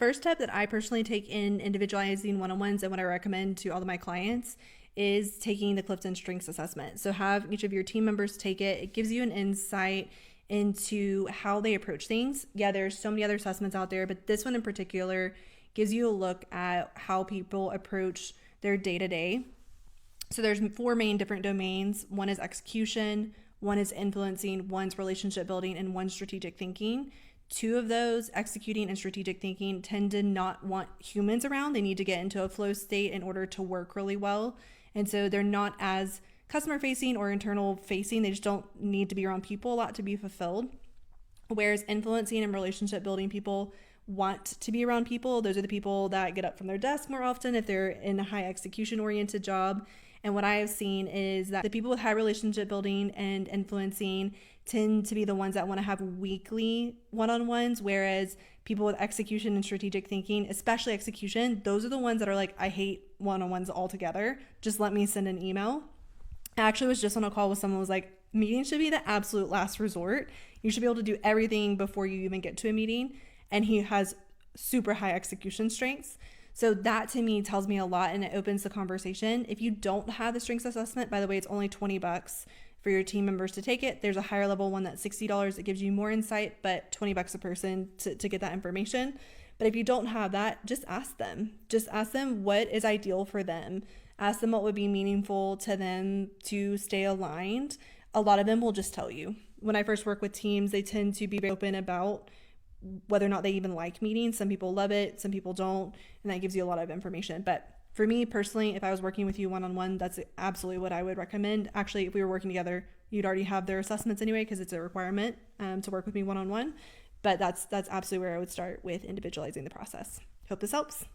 first step that I personally take in individualizing one-on-ones and what I recommend to all of my clients is taking the Clifton Strengths Assessment. So have each of your team members take it. It gives you an insight into how they approach things. Yeah, there's so many other assessments out there, but this one in particular gives you a look at how people approach their day-to-day. So there's 4 main different domains. One is execution, one is influencing, one's relationship building, and one's strategic thinking. 2 of those, executing and strategic thinking, tend to not want humans around. They need to get into a flow state in order to work really well. And so they're not as customer facing or internal facing. They just don't need to be around people a lot to be fulfilled. Whereas influencing and relationship building people want to be around people. Those are the people that get up from their desk more often if they're in a high execution oriented job. And what I have seen is that the people with high relationship building and influencing tend to be the ones that want to have weekly one-on-ones, whereas people with execution and strategic thinking, especially execution, those are the ones that are like, I hate one-on-ones altogether. Just let me send an email. I actually was just on a call with someone who was like, meetings should be the absolute last resort. You should be able to do everything before you even get to a meeting. And he has super high execution strengths. So that to me tells me a lot, and it opens the conversation. If you don't have the strengths assessment, by the way, it's only $20 for your team members to take it. There's a higher level one that's $60. It gives you more insight, but $20 a person to get that information. But if you don't have that, just ask them. Just ask them what is ideal for them. Ask them what would be meaningful to them to stay aligned. A lot of them will just tell you. When I first work with teams, they tend to be very open about whether or not they even like meetings. Some people love it, some people don't, and that gives you a lot of information. But for me personally, if I was working with you one-on-one, that's absolutely what I would recommend. Actually, if we were working together, you'd already have their assessments anyway, because it's a requirement to work with me one-on-one. But that's absolutely where I would start with individualizing the process. Hope this helps.